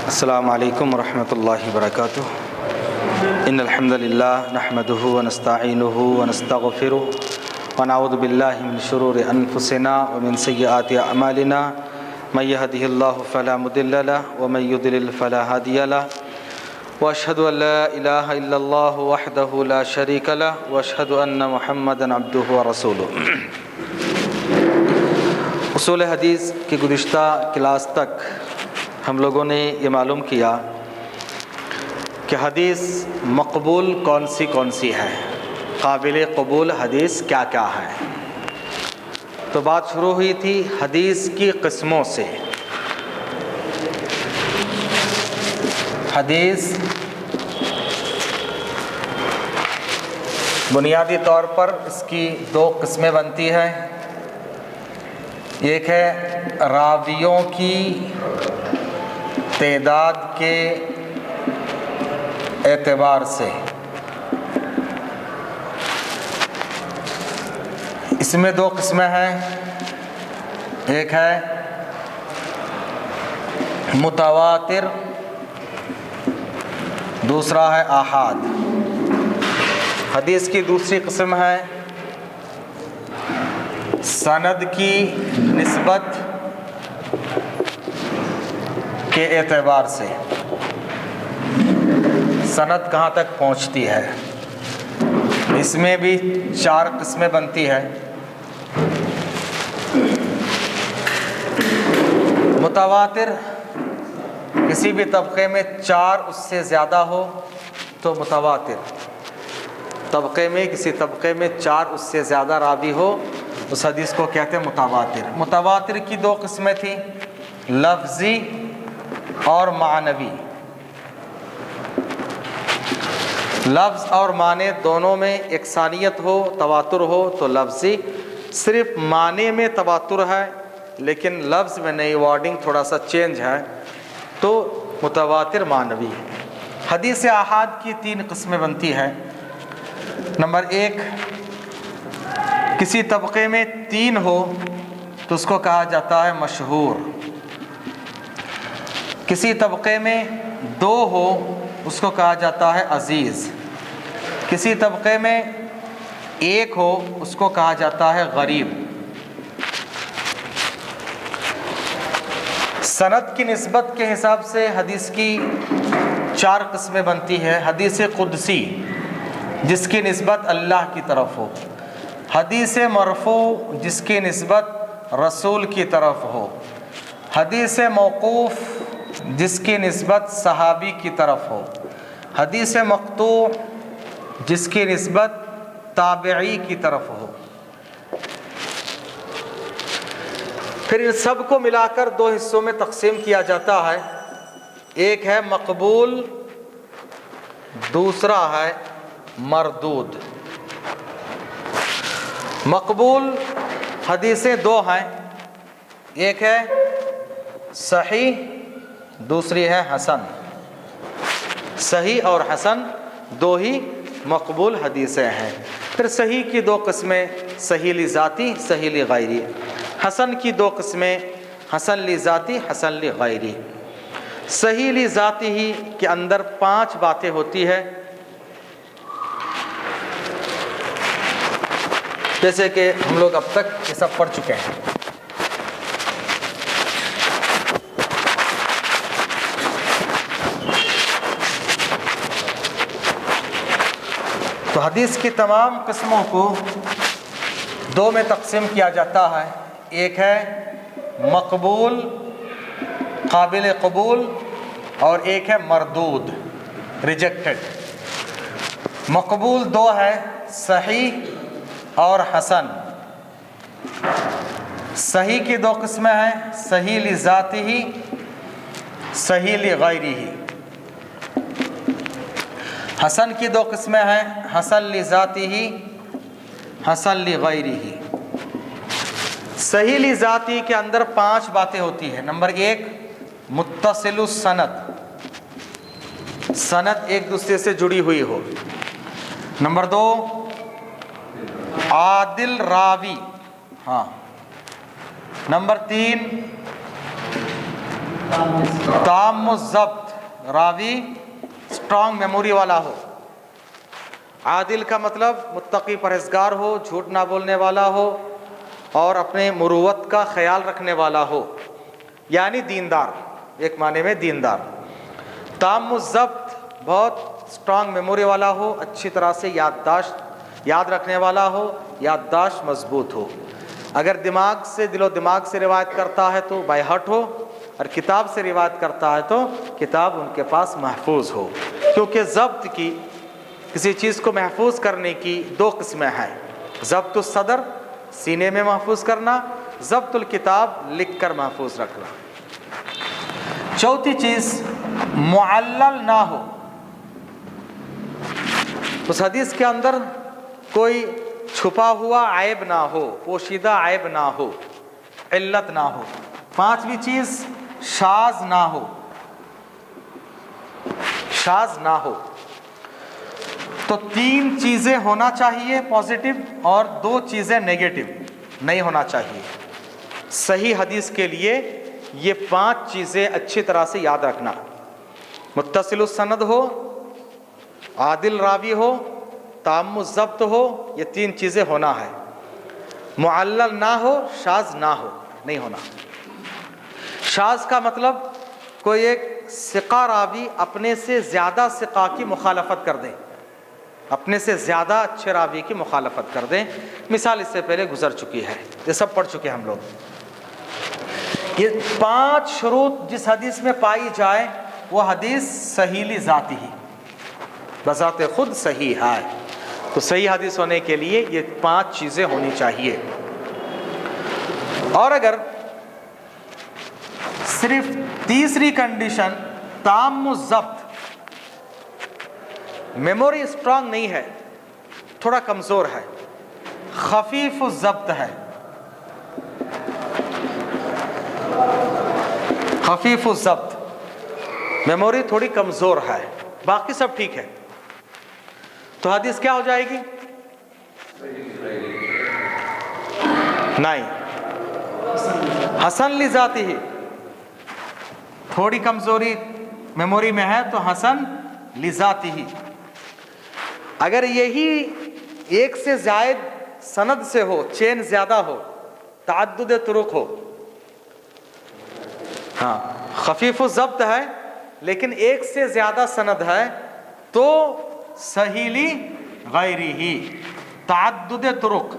السلام علیکم ورحمۃ اللہ وبرکاتہ۔ ان الحمد للہ نحمده ونستعینه ونستغفره ونعوذ باللہ من شرور انفسنا ومن سیئات اعمالنا من يهده الله فلا مضل له ومن يضلل فلا هادي له واشهد ان لا الہ الا اللہ وحدہ لا شریک له واشهد ان محمدا عبدہ ورسولہ۔ اصول حدیث کی گزشتہ کلاس تک ہم لوگوں نے یہ معلوم کیا کہ حدیث مقبول کون سی ہے، قابل قبول حدیث کیا کیا ہے۔ تو بات شروع ہوئی تھی حدیث کی قسموں سے۔ حدیث بنیادی طور پر اس کی دو قسمیں بنتی ہیں۔ ایک ہے راویوں کی تعداد کے اعتبار سے، اس میں دو قسمیں ہیں، ایک ہے متواتر، دوسرا ہے آحاد۔ حدیث کی دوسری قسم ہے سند کی نسبت کے اعتبار سے، سند کہاں تک پہنچتی ہے۔ اس میں بھی چار قسمیں بنتی ہے۔ متواتر، کسی بھی طبقے میں چار اس سے زیادہ ہو تو متواتر، طبقے میں کسی طبقے میں چار اس سے زیادہ راوی ہو اس حدیث کو کہتے ہیں متواتر۔ متواتر کی دو قسمیں تھیں، لفظی اور معنوی۔ لفظ اور معنی دونوں میں یکسانیت ہو، تواتر ہو تو لفظی، صرف معنی میں تواتر ہے لیکن لفظ میں نئی وارڈنگ تھوڑا سا چینج ہے تو متواتر معنوی۔ حدیث آحاد کی تین قسمیں بنتی ہے۔ نمبر ایک، کسی طبقے میں تین ہو تو اس کو کہا جاتا ہے مشہور، کسی طبقے میں دو ہو اس کو کہا جاتا ہے عزیز، کسی طبقے میں ایک ہو اس کو کہا جاتا ہے غریب۔ سند کی نسبت کے حساب سے حدیث کی چار قسمیں بنتی ہے۔ حدیث قدسی جس کی نسبت اللہ کی طرف ہو، حدیث مرفوع جس کی نسبت رسول کی طرف ہو، حدیث موقوف جس کی نسبت صحابی کی طرف ہو، حدیث مقطوع جس کی نسبت تابعی کی طرف ہو۔ پھر ان سب کو ملا کر دو حصوں میں تقسیم کیا جاتا ہے، ایک ہے مقبول، دوسرا ہے مردود۔ مقبول حدیثیں دو ہیں، ایک ہے صحیح، دوسری ہے حسن۔ صحیح اور حسن دو ہی مقبول حدیثیں ہیں۔ پھر صحیح کی دو قسمیں، صحیح لذاتی، صحیح لغیری۔ حسن کی دو قسمیں، حسن لذاتی، حسن لغیری۔ صحیح لذاتی ہی کے اندر 5 باتیں ہوتی ہے، جیسے کہ ہم لوگ اب تک یہ سب پڑھ چکے ہیں۔ تو حدیث کی تمام قسموں کو دو میں تقسیم کیا جاتا ہے، ایک ہے مقبول، قابل قبول، اور ایک ہے مردود، ریجیکٹڈ۔ مقبول دو ہے، صحیح اور حسن۔ صحیح کی دو قسمیں ہیں، صحیح لذاتی ہی، صحیح لغیری ہی۔ حسن کی دو قسمیں ہیں، حسن لذاتی ہی، حسن لغیری ہی۔ صحیح لذاتی کے اندر 5 باتیں ہوتی ہیں۔ نمبر 1، متصل السند، سند ایک دوسرے سے جڑی ہوئی ہو۔ نمبر 2، عادل راوی، نمبر 3، تام الضبط، راوی اسٹرانگ میموری والا ہو. عادل کا مطلب متقی پرہیزگار ہو، جھوٹ نہ بولنے والا ہو اور اپنے مروت کا خیال رکھنے والا ہو، یعنی دیندار، ایک معنی میں دیندار. تام الضبط بہت اسٹرانگ میموری والا ہو، اچھی طرح سے یاد رکھنے والا ہو، یادداشت مضبوط ہو. اگر دماغ سے، دل و دماغ سے روایت کرتا ہے تو بائی ہارٹ ہو، اور کتاب سے روایت کرتا ہے تو کتاب ان کے پاس محفوظ ہو. کیونکہ ضبط کی، کسی چیز کو محفوظ کرنے کی دو قسمیں ہیں: ضبط الصدر، سینے میں محفوظ کرنا، ضبط الکتاب، لکھ کر محفوظ رکھنا. چوتھی چیز معلل نہ ہو، اس حدیث کے اندر کوئی چھپا ہوا عیب نہ ہو، پوشیدہ عیب نہ ہو، علت نہ ہو. پانچویں چیز شاذ نہ ہو، شاذ نہ ہو. تو تین چیزیں ہونا چاہیے پازیٹیو اور دو چیزیں نیگیٹو نہیں ہونا چاہیے. صحیح حدیث کے لیے یہ پانچ چیزیں اچھی طرح سے یاد رکھنا: متصل السند ہو، عادل راوی ہو، تام الضبط ہو، یہ تین چیزیں ہونا ہے. معلل نہ ہو، شاذ نہ ہو، نہیں ہونا. شاذ کا مطلب کوئی ایک ثقہ راوی اپنے سے زیادہ ثقہ کی مخالفت کر دیں، اپنے سے زیادہ اچھے راوی کی مخالفت کر دیں. مثال اس سے پہلے گزر چکی ہے، یہ سب پڑھ چکے ہم لوگ. یہ پانچ شروط جس حدیث میں پائی جائے وہ حدیث صحیح لذاتی ہی، بذات خود صحیح ہے. تو صحیح حدیث ہونے کے لیے یہ پانچ چیزیں ہونی چاہیے. اور اگر صرف تیسری کنڈیشن تام الضبط، میموری اسٹرانگ نہیں ہے، تھوڑا کمزور ہے، خفیف الضبط ہے، خفیف الضبط، میموری تھوڑی کمزور ہے، باقی سب ٹھیک ہے، تو حدیث کیا ہو جائے گی؟ نہیں، حسن لذاتی ہی. تھوڑی کمزوری میموری میں ہے تو حسن لذاتی ہی. اگر یہی ایک سے زائد سند سے ہو، چین زیادہ ہو، تعدد طرق ہو، ہاں خفیف الضبط ہے لیکن ایک سے زیادہ سند ہے تو صحیح غیری ہی، تعدد طرق،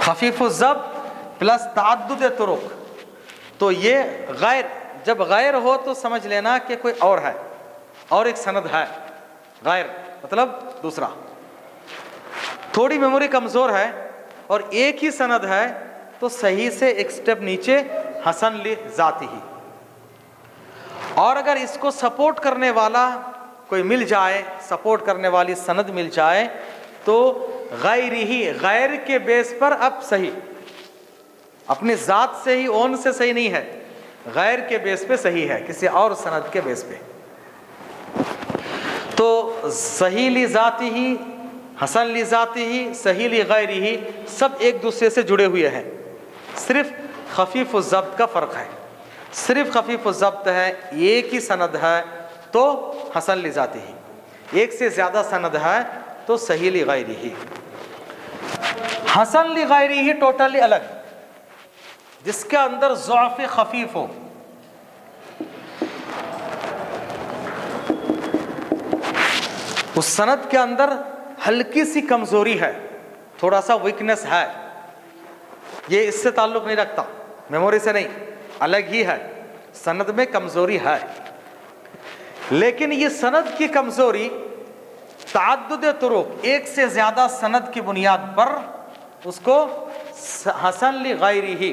خفیف الضبط پلس تعدد طرق. تو یہ غیر، جب غیر ہو تو سمجھ لینا کہ کوئی اور ہے، اور ایک سند ہے. غیر مطلب دوسرا. تھوڑی میموری کمزور ہے اور ایک ہی سند ہے تو صحیح سے ایک سٹیپ نیچے حسن لذاتی ہی. اور اگر اس کو سپورٹ کرنے والا کوئی مل جائے، سپورٹ کرنے والی سند مل جائے تو غیر ہی، غیر کے بیس پر اب صحیح، اپنی ذات سے ہی، اون سے صحیح نہیں ہے، غیر کے بیس پہ صحیح ہے، کسی اور سند کے بیس پہ. تو صحیح لذاتی ہی، حسن لذاتی ہی، صحیح لغیری ہی، سب ایک دوسرے سے جڑے ہوئے ہیں. صرف خفیف الضبط کا فرق ہے، صرف خفیف الضبط ہے، ایک ہی سند ہے تو حسن لذاتی ہی، ایک سے زیادہ سند ہے تو صحیح لغیری ہی. حسن لغیری ہی ٹوٹلی الگ، جس کے اندر ضعف خفیف ہو. اس سند کے اندر ہلکی سی کمزوری ہے، تھوڑا سا ویکنس ہے، یہ اس سے تعلق نہیں رکھتا، میموری سے نہیں، الگ ہی ہے، سند میں کمزوری ہے. لیکن یہ سند کی کمزوری تعدد طرق، ایک سے زیادہ سند کی بنیاد پر اس کو حسن لغیری ہی،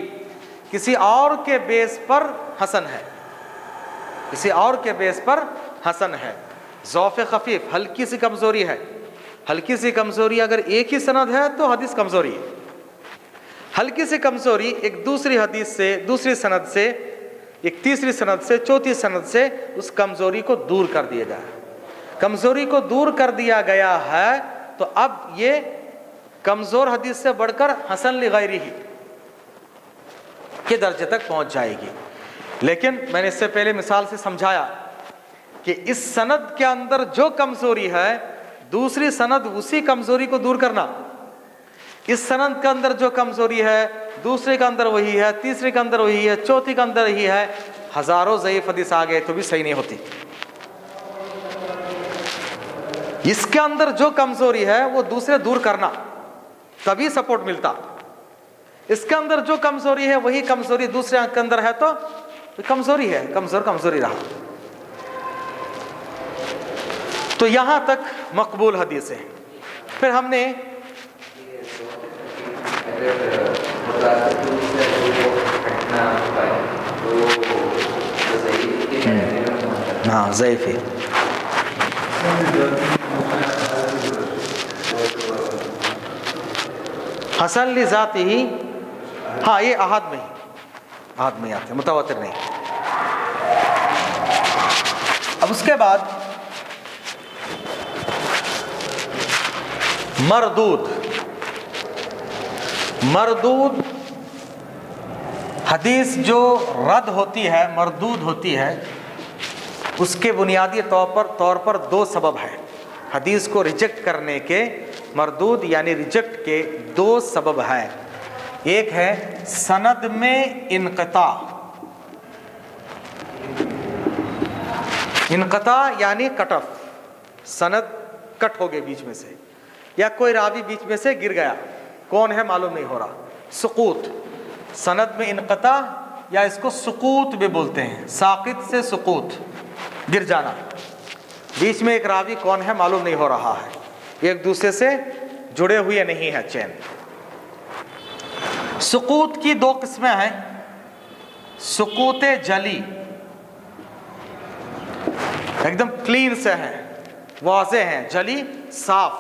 کسی اور کے بیس پر حسن ہے، کسی اور کے بیس پر حسن ہے. ضعف خفیف، ہلکی سی کمزوری ہے، ہلکی سی کمزوری اگر ایک ہی سند ہے تو حدیث کمزوری ہے. ہلکی سی کمزوری ایک دوسری حدیث سے، دوسری سند سے، ایک تیسری سند سے، چوتھی سند سے اس کمزوری کو دور کر دیا گیا ہے. کمزوری کو دور کر دیا گیا ہے تو اب یہ کمزور حدیث سے بڑھ کر حسن لغیری ہی. کے درجے تک پہنچ جائے گی. لیکن میں نے اس سے پہلے مثال سے سمجھایا کہ اس سند کے اندر جو کمزوری ہے دوسری سند اسی کمزوری کو دور کرنا. اس سند کے اندر جو کمزوری ہے دوسرے کے اندر وہی ہے, تیسرے کے اندر وہی ہے, چوتھی کے اندر وہی ہے. ہزاروں ضعیف حدیث آ گئے تو بھی صحیح نہیں ہوتی. اس کے اندر جو کمزوری ہے وہ دوسرے دور کرنا تبھی سپورٹ ملتا. اس کے اندر جو کمزوری ہے وہی کمزوری دوسرے کے اندر ہے تو کمزوری ہے, کمزوری رہا. تو یہاں تک مقبول حدیث ہے. پھر ہم نے ہاں ضعیف ہے. حسن لذاتی ہی, ہاں یہ احاد میں ہی آتے ہیں, متواتر نہیں. اب اس کے بعد مردود حدیث جو رد ہوتی ہے, مردود ہوتی ہے, اس کے بنیادی طور پر دو سبب ہیں. حدیث کو ریجیکٹ کرنے کے, مردود یعنی ریجیکٹ کے دو سبب ہیں. ایک ہے سند میں انقطاع, یعنی کٹ آف, سند کٹ ہو گئے بیچ میں سے, یا کوئی راوی بیچ میں سے گر گیا, کون ہے معلوم نہیں ہو رہا. سقوط, سند میں انقطاع یا اس کو سقوط بھی بولتے ہیں, ساقط سے سقوط, گر جانا. بیچ میں ایک راوی کون ہے معلوم نہیں ہو رہا ہے, ایک دوسرے سے جڑے ہوئے نہیں ہے چین. سقوط کی دو قسمیں ہیں. سقوط جلی, ایک دم کلین سے ہیں, واضح ہیں, جلی صاف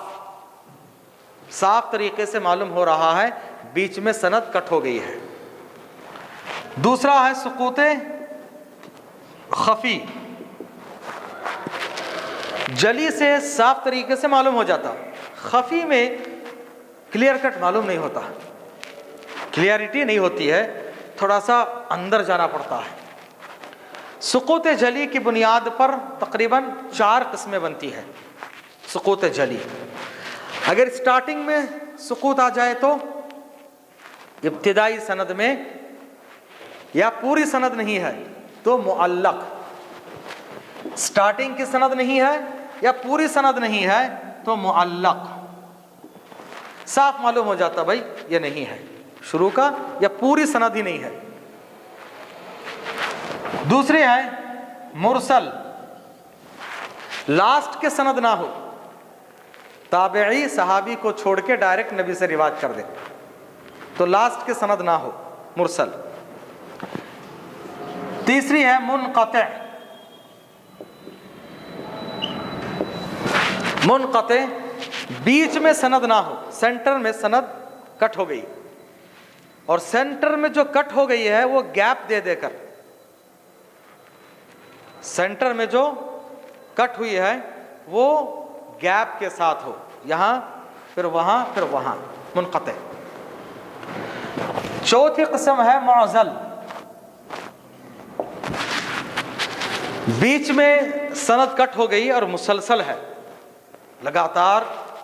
طریقے سے معلوم ہو رہا ہے بیچ میں سند کٹ ہو گئی ہے. دوسرا ہے سقوط خفی, جلی سے صاف طریقے سے معلوم ہو جاتا, خفی میں کلیئر کٹ معلوم نہیں ہوتا, کلیئرٹی نہیں ہوتی ہے, تھوڑا سا اندر جانا پڑتا ہے. سقوط جلی کی بنیاد پر تقریباً 4 قسمیں بنتی ہے. سقوط جلی اگر سٹارٹنگ میں سقوط آ جائے تو ابتدائی سند میں, یا پوری سند نہیں ہے تو معلق. سٹارٹنگ کی سند نہیں ہے یا پوری سند نہیں ہے تو معلق. صاف معلوم ہو جاتا بھائی یہ نہیں ہے شروع کا, یا پوری سند ہی نہیں ہے. دوسری ہے مرسل, لاسٹ کے سند نہ ہو, تابعی صحابی کو چھوڑ کے ڈائریکٹ نبی سے روایت کر دے تو لاسٹ کے سند نہ ہو, مرسل. تیسری ہے منقطع, بیچ میں سند نہ ہو, سینٹر میں سند کٹ ہو گئی, اور سینٹر میں جو کٹ ہو گئی ہے وہ گیپ دے کر, سینٹر میں جو کٹ ہوئی ہے وہ گیپ کے ساتھ ہو, یہاں پھر وہاں پھر وہاں, منقطع. چوتھی قسم ہے معضل, بیچ میں سند کٹ ہو گئی اور مسلسل ہے, لگاتار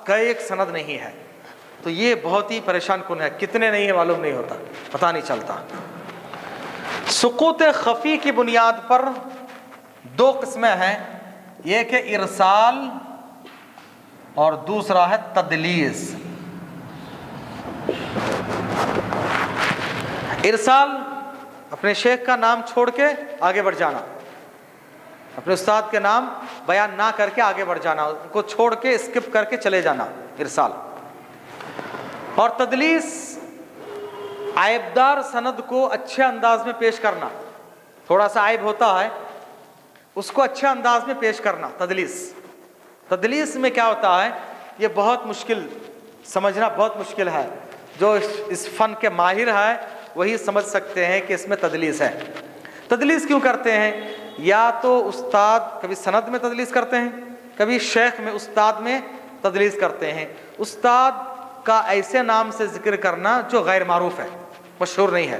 ایک سند نہیں ہے, تو یہ بہت ہی پریشان کن ہے, کتنے نہیں ہے معلوم نہیں ہوتا, پتہ نہیں چلتا. سقوط خفی کی بنیاد پر 2 قسمیں ہیں, ایک ہے ارسال اور دوسرا ہے تدلیس. ارسال اپنے شیخ کا نام چھوڑ کے آگے بڑھ جانا, اپنے استاد کے نام بیان نہ کر کے آگے بڑھ جانا, ان کو چھوڑ کے اسکپ کر کے چلے جانا, ارسال. اور تدلیس عیبدار سند کو اچھے انداز میں پیش کرنا, تھوڑا سا عیب ہوتا ہے اس کو اچھے انداز میں پیش کرنا, تدلیس میں کیا ہوتا ہے یہ بہت مشکل, سمجھنا بہت مشکل ہے. جو اس فن کے ماہر ہے وہی سمجھ سکتے ہیں کہ اس میں تدلیس ہے. تدلیس کیوں کرتے ہیں؟ یا تو استاد کبھی سند میں تدلیس کرتے ہیں, کبھی شیخ میں استاد میں تدلیس کرتے ہیں. استاد کا ایسے نام سے ذکر کرنا جو غیر معروف ہے, مشہور نہیں ہے,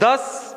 10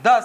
10,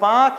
5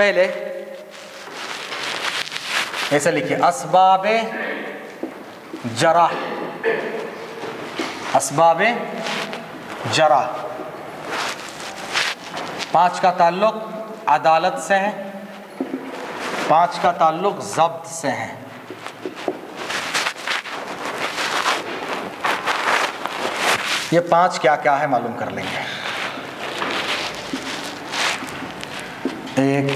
پہلے ایسے لکھیے اسباب جرح، اسباب جرح، 5 کا تعلق عدالت سے ہے، 5 کا تعلق ضبط سے ہے۔ یہ 5 کیا کیا ہے معلوم کر لیں گے۔ 1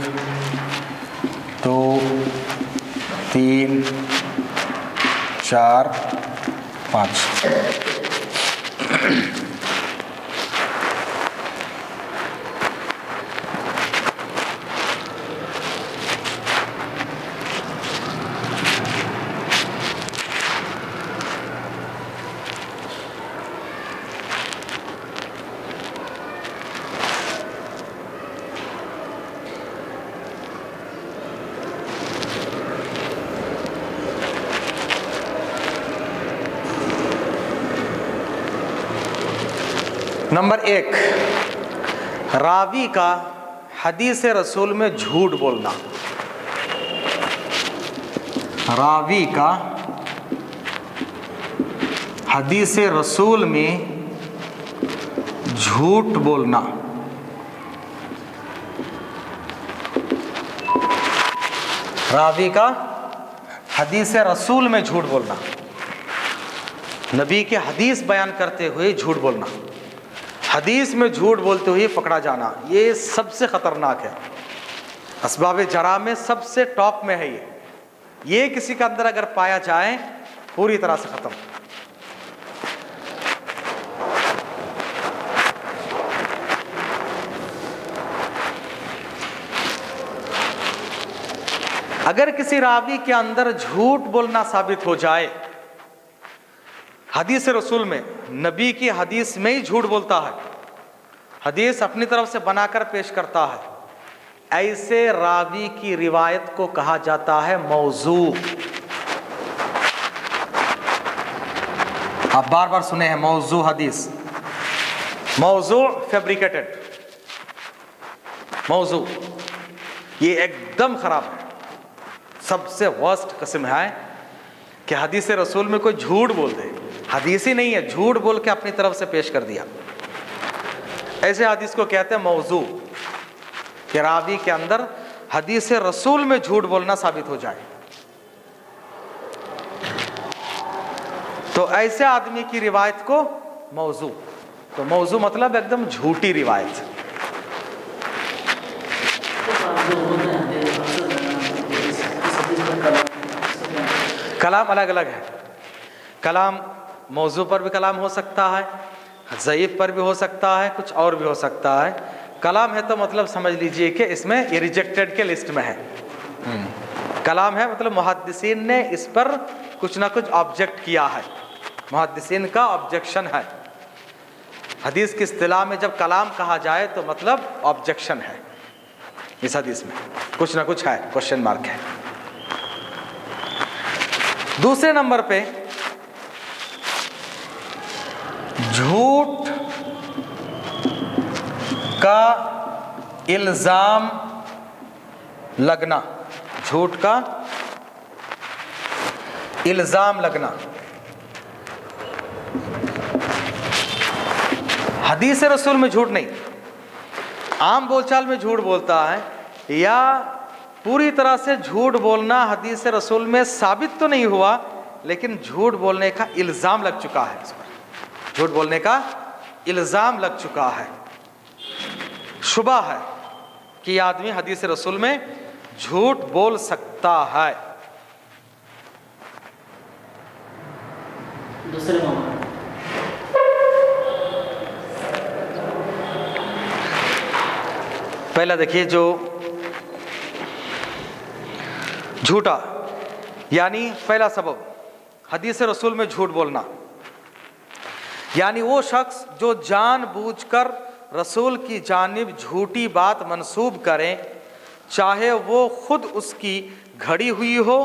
2 3 4 5۔ نمبر 1، راوی کا حدیث رسول میں جھوٹ بولنا۔ راوی کا حدیث رسول میں جھوٹ بولنا۔ راوی کا حدیث رسول میں جھوٹ بولنا، نبی کے حدیث بیان کرتے ہوئے جھوٹ بولنا، حدیث میں جھوٹ بولتے ہوئے پکڑا جانا، یہ سب سے خطرناک ہے۔ اسباب جرح میں سب سے ٹاپ میں ہے یہ کسی کے اندر اگر پایا جائے پوری طرح سے ختم۔ اگر کسی راوی کے اندر جھوٹ بولنا ثابت ہو جائے، حدیث رسول میں، نبی کی حدیث میں ہی جھوٹ بولتا ہے، حدیث اپنی طرف سے بنا کر پیش کرتا ہے، ایسے راوی کی روایت کو کہا جاتا ہے موضوع۔ آپ بار بار سنے ہیں موضوع حدیث، موضوع فیبریکیٹڈ، موضوع یہ ایک دم خراب ہے، سب سے ورسٹ قسم ہے کہ حدیث رسول میں کوئی جھوٹ بول دے، حدیث ہی نہیں ہے، جھوٹ بول کے اپنی طرف سے پیش کر دیا، ایسے حدیث کو کہتے ہیں موضوع، کہ راوی کے اندر حدیث رسول میں جھوٹ بولنا ثابت ہو جائے، تو ایسے آدمی کی روایت کو موضوع، تو موضوع مطلب ایک دم جھوٹی روایت۔ کلام الگ الگ ہے، کلام موضوع پر بھی کلام ہو سکتا ہے، ضعیف پر بھی ہو سکتا ہے، کچھ اور بھی ہو سکتا ہے۔ کلام ہے تو مطلب سمجھ لیجئے کہ اس میں یہ ریجیکٹڈ کے لسٹ میں ہے۔ کلام ہے مطلب محدثین نے اس پر کچھ نہ کچھ آبجیکٹ کیا ہے، محدثین کا آبجیکشن ہے۔ حدیث کی اصطلاح میں جب کلام کہا جائے تو مطلب آبجیکشن ہے، اس حدیث میں کچھ نہ کچھ ہے، کوشچن مارک ہے۔ دوسرے نمبر پہ جھوٹ کا الزام لگنا، جھوٹ کا الزام لگنا۔ حدیث رسول میں جھوٹ نہیں، عام بول چال میں جھوٹ بولتا ہے، یا پوری طرح سے جھوٹ بولنا حدیث رسول میں ثابت تو نہیں ہوا، لیکن جھوٹ بولنے کا الزام لگ چکا ہے، اس پر جھوٹ بولنے کا الزام لگ چکا ہے، شبہ ہے کہ یہ آدمی حدیث رسول میں جھوٹ بول سکتا ہے۔ دوسرے معاملے پہلا دیکھیے، جو جھوٹا یعنی پہلا سبب حدیث رسول میں جھوٹ بولنا، یعنی وہ شخص جو جان بوجھ کر رسول کی جانب جھوٹی بات منسوب کریں، چاہے وہ خود اس کی گھڑی ہوئی ہو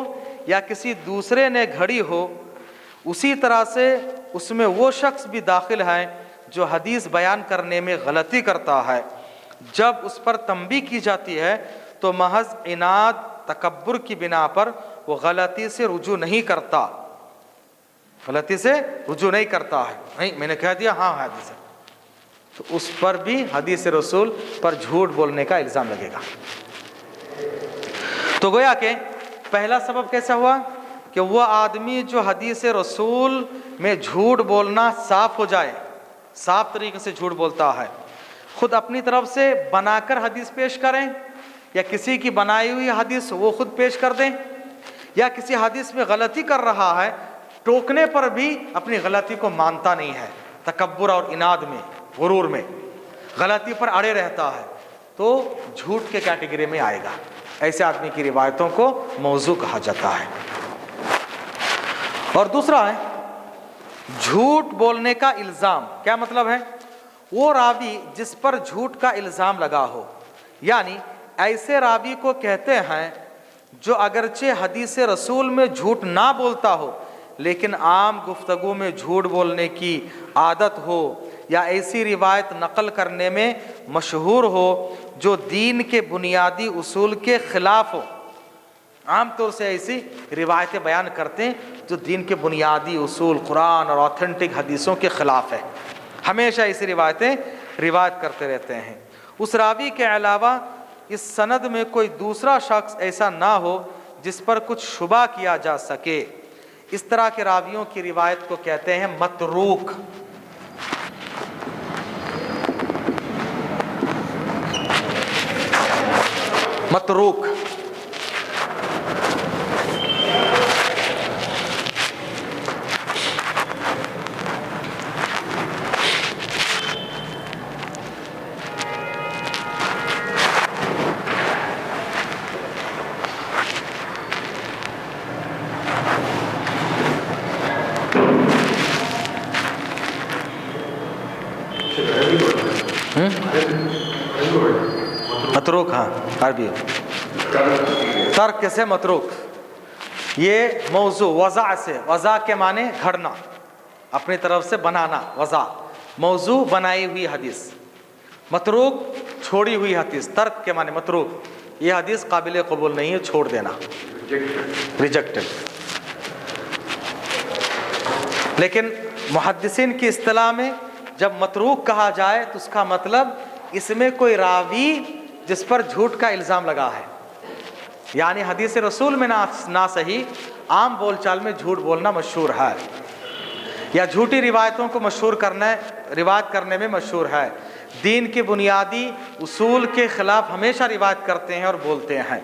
یا کسی دوسرے نے گھڑی ہو، اسی طرح سے اس میں وہ شخص بھی داخل ہے جو حدیث بیان کرنے میں غلطی کرتا ہے، جب اس پر تنبیہ کی جاتی ہے تو محض عناد تکبر کی بنا پر وہ غلطی سے رجوع نہیں کرتا، غلطی سے رجوع نہیں کرتا ہے، نہیں میں نے کہہ دیا ہاں حدیث ہے، تو اس پر بھی حدیث رسول پر جھوٹ بولنے کا الزام لگے گا۔ تو گویا کہ پہلا سبب کیسا ہوا کہ وہ آدمی جو حدیث رسول میں جھوٹ بولنا صاف ہو جائے، صاف طریقے سے جھوٹ بولتا ہے، خود اپنی طرف سے بنا کر حدیث پیش کریں یا کسی کی بنائی ہوئی حدیث وہ خود پیش کر دیں، یا کسی حدیث میں غلطی کر رہا ہے ٹوکنے پر بھی اپنی غلطی کو مانتا نہیں ہے، تکبر اور عناد میں، غرور میں غلطی پر اڑے رہتا ہے، تو جھوٹ کے کیٹیگری میں آئے گا۔ ایسے آدمی کی روایتوں کو موضوع کہا جاتا ہے۔ اور دوسرا ہے جھوٹ بولنے کا الزام۔ کیا مطلب ہے؟ وہ راوی جس پر جھوٹ کا الزام لگا ہو، یعنی ایسے راوی کو کہتے ہیں جو اگرچہ حدیث رسول میں جھوٹ نہ بولتا ہو لیکن عام گفتگو میں جھوٹ بولنے کی عادت ہو، یا ایسی روایت نقل کرنے میں مشہور ہو جو دین کے بنیادی اصول کے خلاف ہو۔ عام طور سے ایسی روایتیں بیان کرتے ہیں جو دین کے بنیادی اصول قرآن اور آتھینٹک حدیثوں کے خلاف ہے، ہمیشہ ایسی روایتیں روایت کرتے رہتے ہیں۔ اس راوی کے علاوہ اس سند میں کوئی دوسرا شخص ایسا نہ ہو جس پر کچھ شبہ کیا جا سکے، اس طرح کے راویوں کی روایت کو کہتے ہیں متروک۔ متروک متروک، ہاں عربی ترک سے متروک، یہ موضوع وضع سے، وضع کے معنی گھڑنا، اپنی طرف سے بنانا، وضع موضوع بنائی ہوئی حدیث، متروک چھوڑی ہوئی حدیث، ترک کے معنی متروک، یہ حدیث قابل قبول نہیں ہے، چھوڑ دینا، ریجیکٹڈ۔ لیکن محدثین کی اصطلاح میں جب متروک کہا جائے تو اس کا مطلب اس میں کوئی راوی جس پر جھوٹ کا الزام لگا ہے، یعنی حدیث رسول میں نہ صحیح عام بول چال میں جھوٹ بولنا مشہور ہے، یا جھوٹی روایتوں کو روایت کرنے میں مشہور ہے، دین کے بنیادی اصول کے خلاف ہمیشہ روایت کرتے ہیں اور بولتے ہیں۔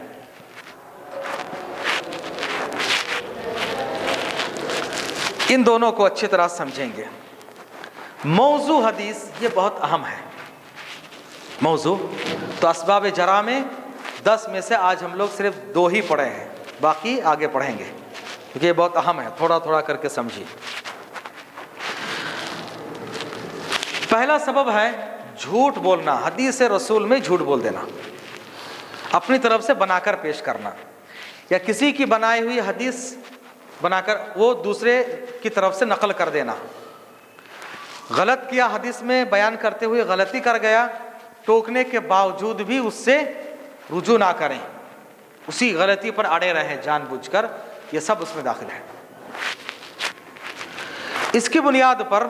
ان دونوں کو اچھی طرح سمجھیں گے۔ موضوع حدیث یہ بہت اہم ہے۔ موضوع تو اسباب جرح میں 10 میں سے آج ہم لوگ صرف 2 ہی پڑھے ہیں، باقی آگے پڑھیں گے کیونکہ یہ بہت اہم ہے، تھوڑا تھوڑا کر کے سمجھیے۔ پہلا سبب ہے جھوٹ بولنا، حدیث رسول میں جھوٹ بول دینا، اپنی طرف سے بنا کر پیش کرنا، یا کسی کی بنائی ہوئی حدیث بنا کر وہ دوسرے کی طرف سے نقل کر دینا۔ غلط کیا، حدیث میں بیان کرتے ہوئے غلطی کر گیا، ٹوکنے کے باوجود بھی اس سے رجوع نہ کریں، اسی غلطی پر اڑے رہیں جان بوجھ کر، یہ سب اس میں داخل ہے۔ اس کی بنیاد پر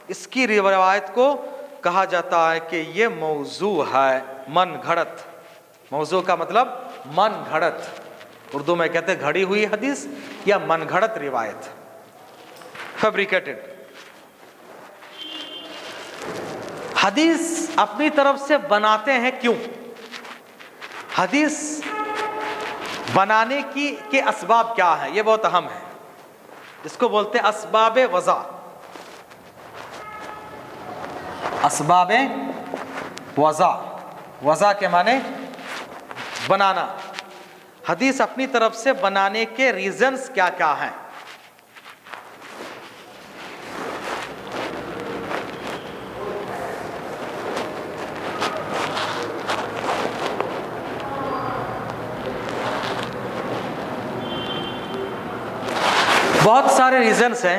اس کی روایت کو کہا جاتا ہے کہ یہ موضوع ہے، من گھڑت۔ موضوع کا مطلب من گھڑت، اردو میں کہتے ہیں گھڑی ہوئی حدیث یا من گھڑت روایت، فیبریکیٹڈ حدیث اپنی طرف سے بناتے ہیں۔ کیوں؟ حدیث بنانے کے اسباب کیا ہیں، یہ بہت اہم ہے، اس کو بولتے ہیں اسباب وضع۔ اسباب وضع، وضع کے معنی بنانا، حدیث اپنی طرف سے بنانے کے ریزنز کیا کیا ہیں۔ بہت سارے ریزنز ہیں،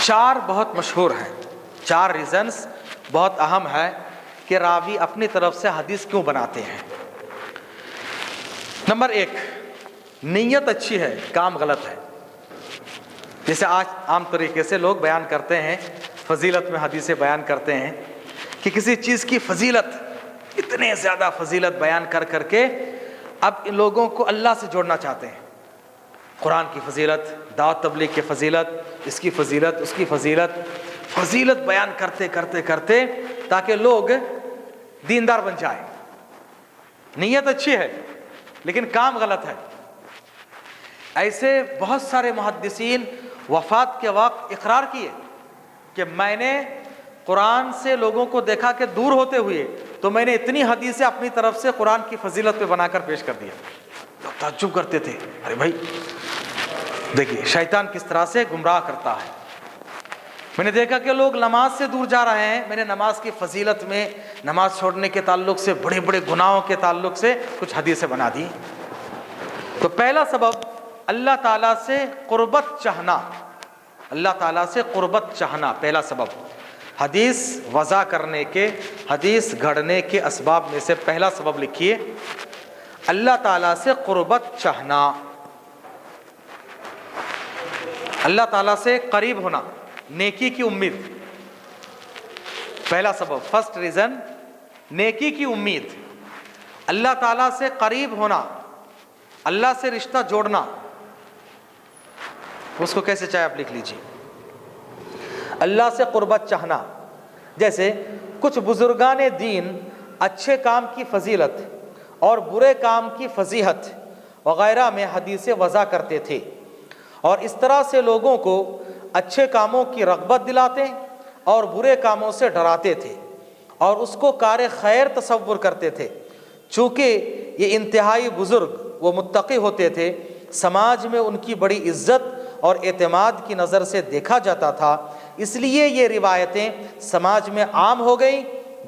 4 بہت مشہور ہیں، 4 ریزنز بہت اہم ہے کہ راوی اپنی طرف سے حدیث کیوں بناتے ہیں۔ نمبر 1، نیت اچھی ہے، کام غلط ہے۔ جیسے آج عام طریقے سے لوگ بیان کرتے ہیں، فضیلت میں حدیثیں بیان کرتے ہیں کہ کسی چیز کی فضیلت، اتنے زیادہ فضیلت بیان کر کر کے اب ان لوگوں کو اللہ سے جوڑنا چاہتے ہیں۔ قرآن کی فضیلت، دعوت تبلیغ کی فضیلت، اس کی فضیلت، اس کی فضیلت، فضیلت بیان کرتے کرتے کرتے تاکہ لوگ دیندار بن جائیں۔ نیت اچھی ہے لیکن کام غلط ہے۔ ایسے بہت سارے محدثین وفات کے وقت اقرار کیے کہ میں نے قرآن سے لوگوں کو دیکھا کہ دور ہوتے ہوئے، تو میں نے اتنی حدیثیں اپنی طرف سے قرآن کی فضیلت پہ بنا کر پیش کر دیا۔ لوگ تعجب کرتے تھے، ارے بھائی دیکھیے شیطان کس طرح سے گمراہ کرتا ہے۔ میں نے دیکھا کہ لوگ نماز سے دور جا رہے ہیں، میں نے نماز کی فضیلت میں نماز چھوڑنے کے تعلق سے، بڑے بڑے گناہوں کے تعلق سے کچھ حدیثیں بنا دی۔ تو پہلا سبب اللہ تعالیٰ سے قربت چاہنا، اللہ تعالیٰ سے قربت چاہنا پہلا سبب۔ حدیث وضع کرنے کے، حدیث گھڑنے کے اسباب میں سے پہلا سبب لکھیے، اللہ تعالیٰ سے قربت چاہنا، اللہ تعالیٰ سے قریب ہونا، نیکی کی امید۔ پہلا سبب، فرسٹ ریزن، نیکی کی امید، اللہ تعالیٰ سے قریب ہونا، اللہ سے رشتہ جوڑنا۔ اس کو کیسے چاہے آپ لکھ لیجیے، اللہ سے قربت چاہنا۔ جیسے کچھ بزرگان دین اچھے کام کی فضیلت اور برے کام کی فضیحت وغیرہ میں حدیثیں وضع کرتے تھے، اور اس طرح سے لوگوں کو اچھے کاموں کی رغبت دلاتے اور برے کاموں سے ڈراتے تھے، اور اس کو کار خیر تصور کرتے تھے۔ چونکہ یہ انتہائی بزرگ و متقی ہوتے تھے، سماج میں ان کی بڑی عزت اور اعتماد کی نظر سے دیکھا جاتا تھا، اس لیے یہ روایتیں سماج میں عام ہو گئیں۔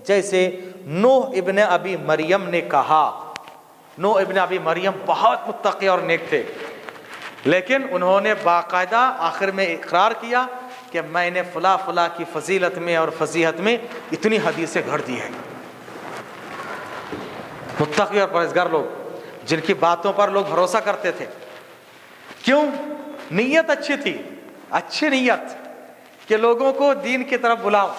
جیسے نوح ابن ابی مریم نے کہا، نوح ابن ابی مریم بہت متقی اور نیک تھے، لیکن انہوں نے باقاعدہ آخر میں اقرار کیا کہ میں نے فلاں فلاں کی فضیلت میں اور فضیحت میں اتنی حدیثیں گھڑ دی ہیں۔ متقی اور پرہیزگار لوگ جن کی باتوں پر لوگ بھروسہ کرتے تھے، کیوں؟ نیت اچھی تھی، اچھی نیت کہ لوگوں کو دین کی طرف بلاؤ،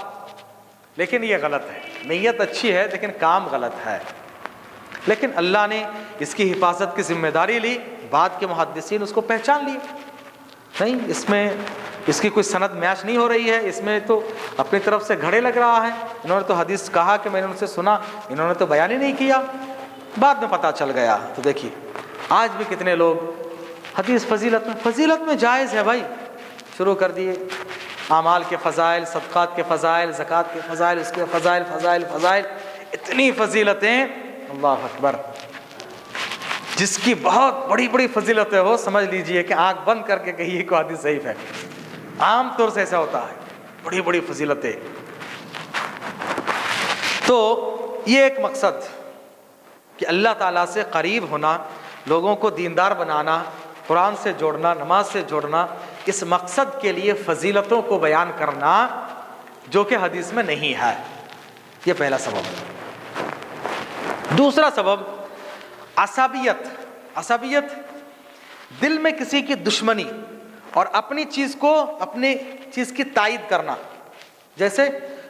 لیکن یہ غلط ہے۔ نیت اچھی ہے لیکن کام غلط ہے۔ لیکن اللہ نے اس کی حفاظت کی ذمہ داری لی، بعد کے محدثین اس کو پہچان لیے، نہیں اس میں اس کی کوئی سند میچ نہیں ہو رہی ہے، اس میں تو اپنی طرف سے گھڑے لگ رہا ہے، انہوں نے تو حدیث کہا کہ میں نے ان سے سنا، انہوں نے تو بیان ہی نہیں کیا، بعد میں پتہ چل گیا۔ تو دیکھیے آج بھی کتنے لوگ حدیث فضیلت میں جائز ہے بھائی، شروع کر دیے، اعمال کے فضائل، صدقات کے فضائل، زکوٰۃ کے فضائل، اس کے فضائل فضائل فضائل، اتنی فضیلتیں، اللہ اکبر۔ جس کی بہت بڑی بڑی فضیلتیں ہو، سمجھ لیجئے کہ آنکھ بند کر کے کہیے کہ حدیث ضعیف ہے۔ عام طور سے ایسا ہوتا ہے، بڑی بڑی فضیلتیں۔ تو یہ ایک مقصد کہ اللہ تعالیٰ سے قریب ہونا، لوگوں کو دیندار بنانا، قرآن سے جوڑنا، نماز سے جوڑنا، اس مقصد کے لیے فضیلتوں کو بیان کرنا جو کہ حدیث میں نہیں ہے، یہ پہلا سبب ہے۔ دوسرا سبب عصبیت، دل میں کسی کی دشمنی اور اپنی چیز کی تائید کرنا، جیسے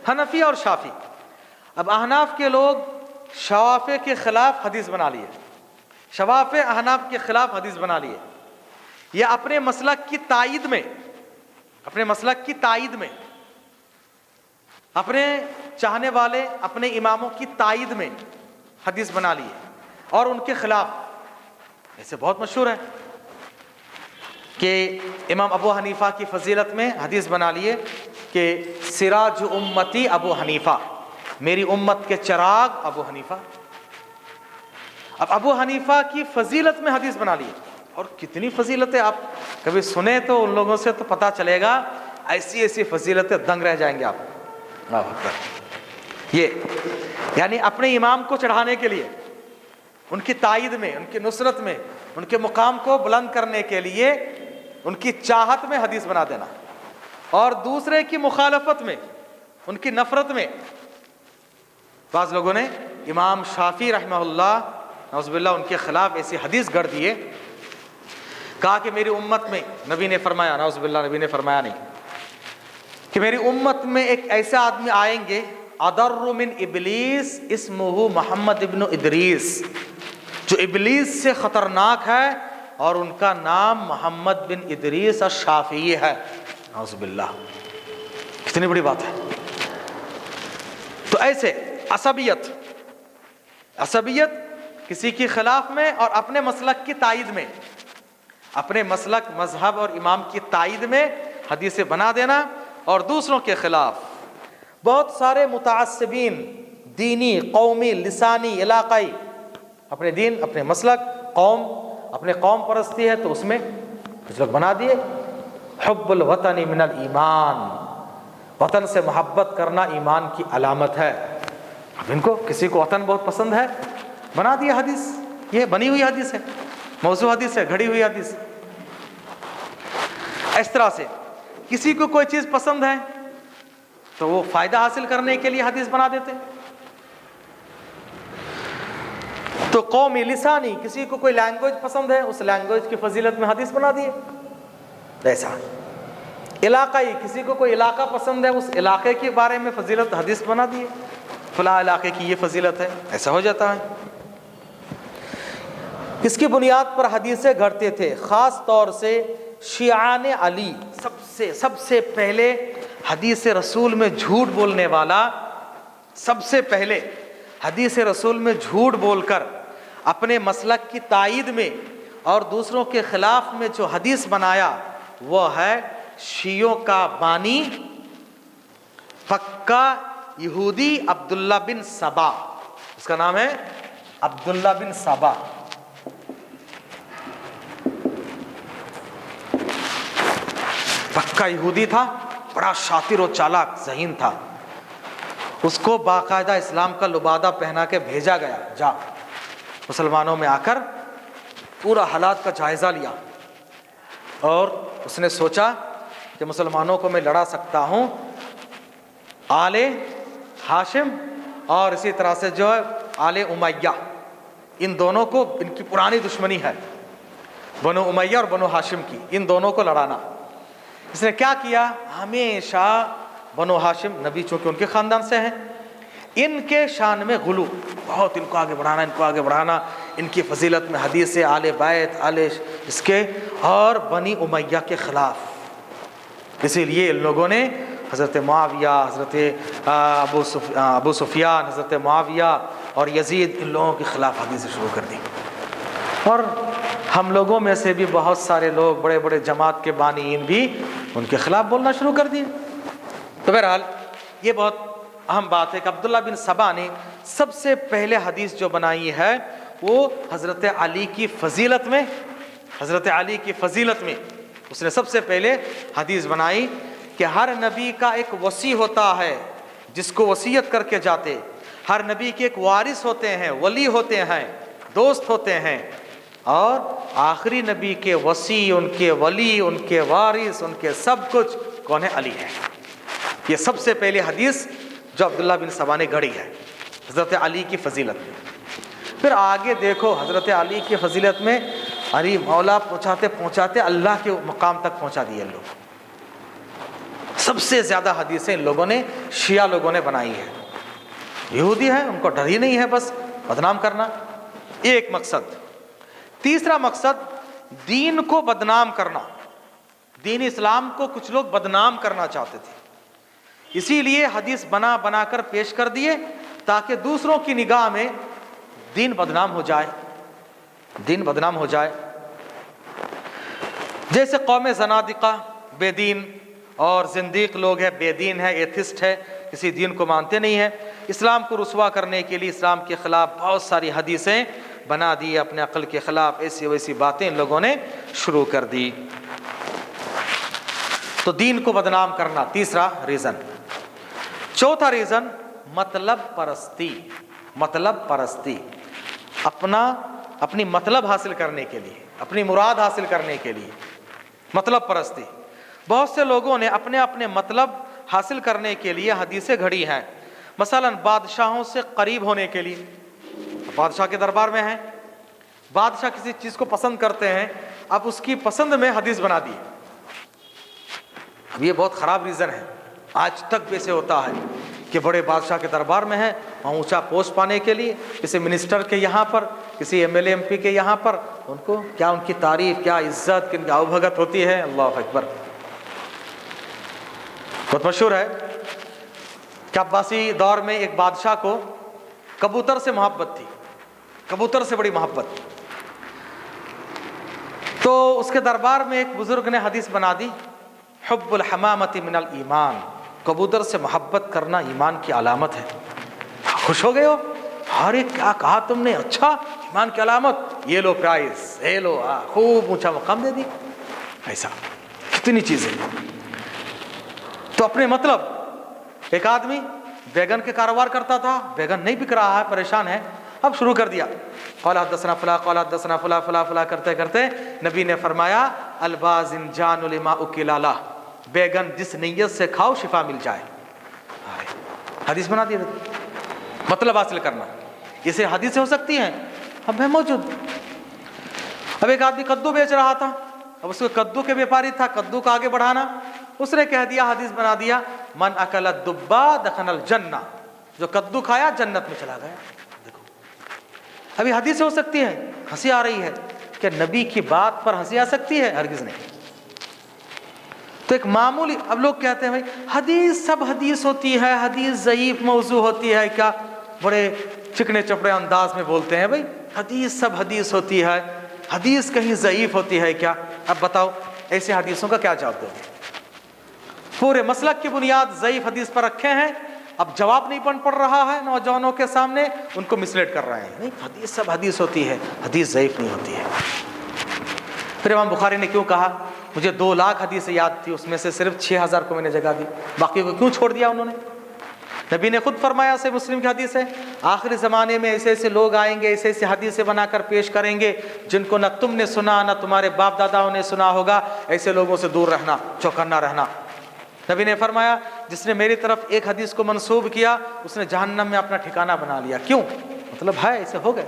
حنفی اور شافعی۔ اب احناف کے لوگ شوافع کے خلاف حدیث بنا لیے، شوافع احناف کے خلاف حدیث بنا لیے، یا اپنے مسلک کی تائید میں، اپنے چاہنے والے اپنے اماموں کی تائید میں حدیث بنا لیے اور ان کے خلاف۔ ایسے بہت مشہور ہے کہ امام ابو حنیفہ کی فضیلت میں حدیث بنا لیے کہ سراج امتی ابو حنیفہ، میری امت کے چراغ ابو حنیفہ۔ اب ابو حنیفہ کی فضیلت میں حدیث بنا لیے، اور کتنی فضیلتیں آپ کبھی سنیں تو ان لوگوں سے تو پتہ چلے گا، ایسی ایسی فضیلتیں، دنگ رہ جائیں گے آپ۔ اللہ اکبر۔ یہ یعنی اپنے امام کو چڑھانے کے لیے، ان کی تائید میں، ان کی نصرت میں، ان کے مقام کو بلند کرنے کے لیے، ان کی چاہت میں حدیث بنا دینا، اور دوسرے کی مخالفت میں، ان کی نفرت میں۔ بعض لوگوں نے امام شافعی رحمہ اللہ نعوذ باللہ ان کے خلاف ایسی حدیث گڑھ دیے. کہا کہ میری امت میں، نبی نے فرمایا، نعوذ باللہ نبی نے فرمایا نہیں، کہ میری امت میں ایک ایسے آدمی آئیں گے اضر من ابلیس اسمہ محمد ابن ادریس، جو ابلیس سے خطرناک ہے اور ان کا نام محمد بن ادریس الشافعی ہے. نعوذ باللہ، کتنی بڑی بات ہے. تو ایسے عصبیت کسی کے خلاف میں اور اپنے مسلک کی تائید میں، اپنے مسلک، مذہب اور امام کی تائید میں حدیثیں بنا دینا، اور دوسروں کے خلاف. بہت سارے متعصبین، دینی، قومی، لسانی، علاقائی، اپنے دین، اپنے مسلک، قوم، اپنے قوم پرستی ہے تو اس میں کچھ لوگ بنا دیے حب الوطن من الایمان، وطن سے محبت کرنا ایمان کی علامت ہے. اب ان کو کسی کو وطن بہت پسند ہے، بنا دیا حدیث، یہ بنی ہوئی حدیث ہے، موضوع حدیث ہے، گھڑی ہوئی حدیث. اس طرح سے کسی کو کوئی چیز پسند ہے تو وہ فائدہ حاصل کرنے کے لیے حدیث بنا دیتے. تو قومی، لسانی، کسی کو کوئی لینگویج پسند ہے، اس لینگویج کی فضیلت میں حدیث بنا دیے. ایسا علاقائی، کسی کو کوئی علاقہ پسند ہے، اس علاقے کے بارے میں فضیلت حدیث بنا دیے، فلاں علاقے کی یہ فضیلت ہے. ایسا ہو جاتا ہے. اس کی بنیاد پر حدیثیں گھڑتے تھے. خاص طور سے شیعان علی، سب سے پہلے حدیث رسول میں جھوٹ بولنے والا، سب سے پہلے حدیث رسول میں جھوٹ بول کر اپنے مسلک کی تائید میں اور دوسروں کے خلاف میں جو حدیث بنایا وہ ہے شیعوں کا بانی پکا یہودی عبداللہ بن سبا. اس کا نام ہے عبداللہ بن سبا. پکا یہودی تھا، بڑا شاطر و چالاک ذہین تھا. اس کو باقاعدہ اسلام کا لبادہ پہنا کے بھیجا گیا، جا مسلمانوں میں آ کر پورا حالات کا جائزہ لیا، اور اس نے سوچا کہ مسلمانوں کو میں لڑا سکتا ہوں آل ہاشم اور اسی طرح سے جو ہے آل امیہ، ان دونوں کو، ان کی پرانی دشمنی ہے بنو امیہ اور بنو ہاشم کی، ان دونوں کو لڑانا. اس نے کیا کیا؟ ہمیشہ بنو ہاشم، نبی چونکہ ان کے خاندان سے ہیں، ان کے شان میں غلو، بہت ان کو آگے بڑھانا، ان کو آگے بڑھانا، ان کی فضیلت میں حدیث آل بیت، آل اس کے، اور بنی امیہ کے خلاف. اسی لیے ان لوگوں نے حضرت معاویہ، حضرت ابو سفیان، حضرت معاویہ اور یزید، ان لوگوں کے خلاف حدیثیں شروع کر دی. اور ہم لوگوں میں سے بھی بہت سارے لوگ، بڑے بڑے جماعت کے بانیین بھی ان کے خلاف بولنا شروع کر دیے. تو بہرحال یہ بہت اہم بات ہے کہ عبداللہ بن سبا نے سب سے پہلے حدیث جو بنائی ہے وہ حضرت علی کی فضیلت میں، حضرت علی کی فضیلت میں اس نے سب سے پہلے حدیث بنائی کہ ہر نبی کا ایک وصی ہوتا ہے جس کو وصیت کر کے جاتے، ہر نبی کے ایک وارث ہوتے ہیں، ولی ہوتے ہیں، دوست ہوتے ہیں، اور آخری نبی کے وصی، ان کے ولی، ان کے وارث، ان کے سب کچھ کون ہے؟ علی ہے. یہ سب سے پہلے حدیث جو عبداللہ بن سبا نے گھڑی ہے حضرت علی کی فضیلت میں. پھر آگے دیکھو حضرت علی کی فضیلت میں علی مولا پہنچاتے اللہ کے مقام تک پہنچا دیے لوگ. سب سے زیادہ حدیثیں ان لوگوں نے، شیعہ لوگوں نے بنائی ہے. یہودی ہیں، ان کو ڈر ہی نہیں ہے بس بدنام کرنا، یہ ایک مقصد. تیسرا مقصد دین کو بدنام کرنا. دین اسلام کو کچھ لوگ بدنام کرنا چاہتے تھے، اسی لیے حدیث بنا کر پیش کر دیے تاکہ دوسروں کی نگاہ میں دین بدنام ہو جائے، دین بدنام ہو جائے. جیسے قوم زنادقہ، بے دین اور زندیق لوگ ہیں، بے دین ہے، ایتھسٹ ہے، کسی دین کو مانتے نہیں ہیں، اسلام کو رسوا کرنے کے لیے اسلام کے خلاف بہت ساری حدیثیں بنا دی، اپنے عقل کے خلاف ایسی ویسی باتیں ان لوگوں نے شروع کر دی. تو دین کو بدنام کرنا تیسرا ریزن. چوتھا ریزن مطلب پرستی. مطلب پرستی، اپنی مطلب حاصل کرنے کے لیے، اپنی مراد حاصل کرنے کے لیے مطلب پرستی. بہت سے لوگوں نے اپنے اپنے مطلب حاصل کرنے کے لیے حدیثیں گھڑی ہیں. مثلا بادشاہوں سے قریب ہونے کے لیے، بادشاہ کے دربار میں ہیں بادشاہ کسی چیز کو پسند کرتے ہیں، اب اس کی پسند میں حدیث بنا دی. اب یہ بہت خراب ریزن ہے، آج تک بھی ایسے ہوتا ہے کہ بڑے بادشاہ کے دربار میں ہیں، وہاں اونچا پوسٹ پانے کے لیے کسی منسٹر کے یہاں پر، کسی M L A M P کے یہاں پر، ان کو کیا ان کی تعریف، کیا عزت، کن کی اوبھگت ہوتی ہے. اللہ اکبر. بہت مشہور ہے کہ عباسی دور میں ایک بادشاہ کو کبوتر سے محبت تھی، کبوتر سے بڑی محبت. تو اس کے دربار میں ایک بزرگ نے حدیث بنا دی، حب الحمامۃ من الایمان، کبوتر سے محبت کرنا ایمان کی علامت ہے. خوش ہو گئے ہو، ارے کیا کہا تم نے، اچھا ایمان کی علامت، یہ لو پرائز، یہ لو، خوب اونچا مقام دے دی. ایسا کتنی چیزیں. تو اپنے مطلب ایک آدمی بیگن کے کاروبار کرتا تھا، بیگن نہیں بک رہا ہے، پریشان ہے، اب شروع کر دیا، قال حدثنا فلاں قال حدثنا فلاں فلاں فلاں کرتے کرتے نبی نے فرمایا الباذنجان لما اکل لہ، بیگن جس نیت سے کھاؤ شفا مل جائے. حدیث بنا دی، مطلب حاصل کرنا. اسے حدیث ہو سکتی ہیں، اب ہے موجود. اب ایک آدمی کدو بیچ رہا تھا، اب اس کو کدو کے بیپاری تھا، کدو کو آگے بڑھانا، اس نے کہہ دیا، حدیث بنا دیا، من اکل الدبا دخل الجنہ، جو کدو کھایا جنت میں چلا گیا. دیکھو ابھی حدیث ہو سکتی ہے. ہنسی آ رہی ہے کہ نبی کی بات پر ہنسی آ سکتی ہے؟ ہرگز نہیں. تو ایک معمولی، اب لوگ کہتے ہیں بھائی حدیث سب حدیث ہوتی ہے، حدیث ضعیف موضوع ہوتی ہے کیا؟ بڑے چکنے چپڑے انداز میں بولتے ہیں، بھائی حدیث سب حدیث ہوتی ہے، حدیث کہیں ضعیف ہوتی ہے کیا؟ اب بتاؤ ایسے حدیثوں کا کیا جواب دو گے؟ پورے مسلک کی بنیاد ضعیف حدیث پر رکھے ہیں، اب جواب نہیں بن پڑ رہا ہے نوجوانوں کے سامنے، ان کو مسلیڈ کر رہے ہیں. نہیں، حدیث سب حدیث ہوتی ہے، حدیث ضعیف نہیں ہوتی ہے. پھر امام بخاری نے کیوں کہا مجھے 2 لاکھ حدیثیں یاد تھی، اس میں سے صرف 6000 کو میں نے جگہ دی، باقی کو کیوں چھوڑ دیا انہوں نے؟ نبی نے خود فرمایا، صحیح مسلم کی حدیث ہے، آخری زمانے میں ایسے ایسے لوگ آئیں گے، ایسے ایسے حدیثیں بنا کر پیش کریں گے جن کو نہ تم نے سنا نہ تمہارے باپ داداؤں نے سنا ہوگا، ایسے لوگوں سے دور رہنا، چوکنا رہنا. نبی نے فرمایا جس نے میری طرف ایک حدیث کو منسوب کیا اس نے جہنم میں اپنا ٹھکانہ بنا لیا. کیوں؟ مطلب ہے ایسے ہو گئے.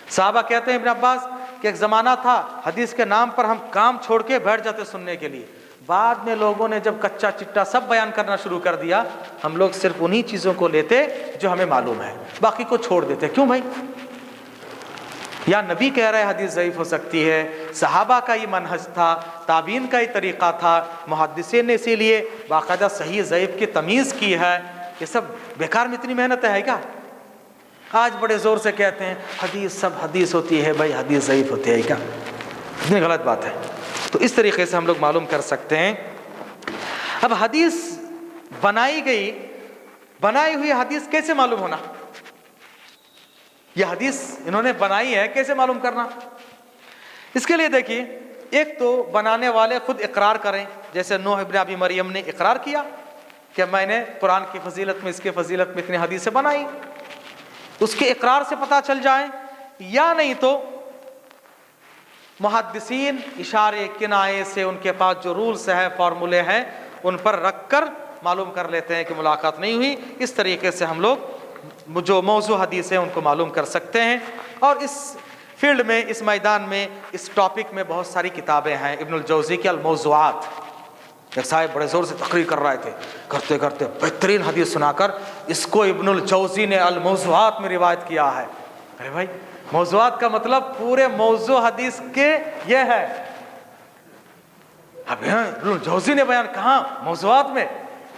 صحابہ کہتے ہیں ابن عباس کہ ایک زمانہ تھا حدیث کے نام پر ہم کام چھوڑ کے بیٹھ جاتے سننے کے لیے، بعد میں لوگوں نے جب کچا چٹا سب بیان کرنا شروع کر دیا، ہم لوگ صرف انہی چیزوں کو لیتے جو ہمیں معلوم ہے، باقی کو چھوڑ دیتے. کیوں بھائی؟ یا نبی کہہ رہے حدیث ضعیف ہو سکتی ہے، صحابہ کا یہ منہج تھا، تابعین کا یہ طریقہ تھا، محدثین نے اسی لیے باقاعدہ صحیح ضعیف کی تمیز کی ہے. یہ سب بیکار میں اتنی محنت ہے کیا؟ آج بڑے زور سے کہتے ہیں حدیث سب حدیث ہوتی ہے، بھائی حدیث ضعیف ہوتی ہے کیا؟ اتنی غلط بات ہے. تو اس طریقے سے ہم لوگ معلوم کر سکتے ہیں. اب حدیث بنائی گئی، بنائی ہوئی حدیث کیسے معلوم ہونا؟ یہ حدیث انہوں نے بنائی ہے، کیسے معلوم کرنا؟ اس کے لیے دیکھیے، ایک تو بنانے والے خود اقرار کریں، جیسے نوح ابن ابی مریم نے اقرار کیا کہ میں نے قرآن کی فضیلت میں، اس کی فضیلت میں اتنی حدیثیں بنائی. اس کے اقرار سے پتہ چل جائیں، یا نہیں تو محدثین اشارے کنایے سے ان کے پاس جو رولز ہے، فارمولے ہیں، ان پر رکھ کر معلوم کر لیتے ہیں کہ ملاقات نہیں ہوئی. اس طریقے سے ہم لوگ جو موضوع حدیث ہیں ان کو معلوم کر سکتے ہیں. اور اس فیلڈ میں، اس میدان میں، اس ٹاپک میں بہت ساری کتابیں ہیں. ابن الجوزی کی الموضوعات، ایک صاحب بڑے زور سے تقریر کر رہے تھے، کرتے کرتے بہترین حدیث سنا کر اس کو ابن الجوزی نے الموضوعات میں روایت کیا ہے. ارے بھائی، موضوعات کا مطلب پورے موضوع حدیث کے یہ ہے. اب ابن الجوزی نے بیان کہاں؟ موضوعات میں.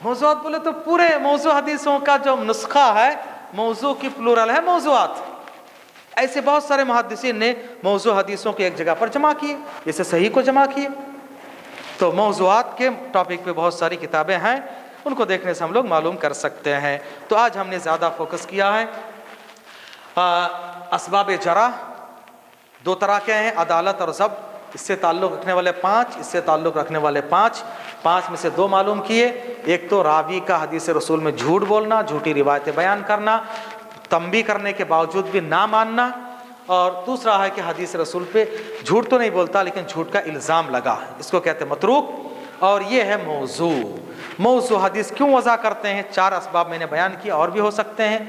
موضوعات بولے تو پورے موضوع حدیثوں کا جو نسخہ ہے، موضوع کی پلورل ہے موضوعات. ایسے بہت سارے محدثین نے موضوع حدیثوں کو ایک جگہ پر جمع کیے، جیسے صحیح کو جمع کیے. تو موضوعات کے ٹاپک پہ بہت ساری کتابیں ہیں، ان کو دیکھنے سے ہم لوگ معلوم کر سکتے ہیں. تو آج ہم نے زیادہ فوکس کیا ہے اسباب جرح. 2 طرح کے ہیں، عدالت اور ضبط. اس سے تعلق رکھنے والے 5، اس سے تعلق رکھنے والے 5 میں سے 2 معلوم کیے. ایک تو راوی کا حدیث رسول میں جھوٹ بولنا، جھوٹی روایتیں بیان کرنا، تنبیہ کرنے کے باوجود بھی نہ ماننا. اور دوسرا ہے کہ حدیث رسول پہ جھوٹ تو نہیں بولتا لیکن جھوٹ کا الزام لگا، اس کو کہتے ہیں متروک. اور یہ ہے موضوع. موضوع حدیث کیوں وضع کرتے ہیں؟ 4 اسباب میں نے بیان کیا، اور بھی ہو سکتے ہیں.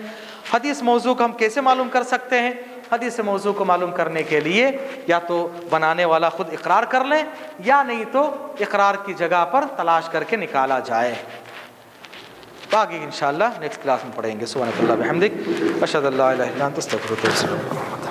حدیث موضوع کو ہم کیسے معلوم کر سکتے ہیں؟ حدیث موضوع کو معلوم کرنے کے لیے یا تو بنانے والا خود اقرار کر لے یا نہیں تو اقرار کی جگہ پر تلاش کر کے نکالا جائے. باقی انشاءاللہ نیکسٹ کلاس میں پڑھیں گے. سبحانک اللہم وبحمدک اشہد ان لا الہ الا انت استغفرک و اتوب الیک.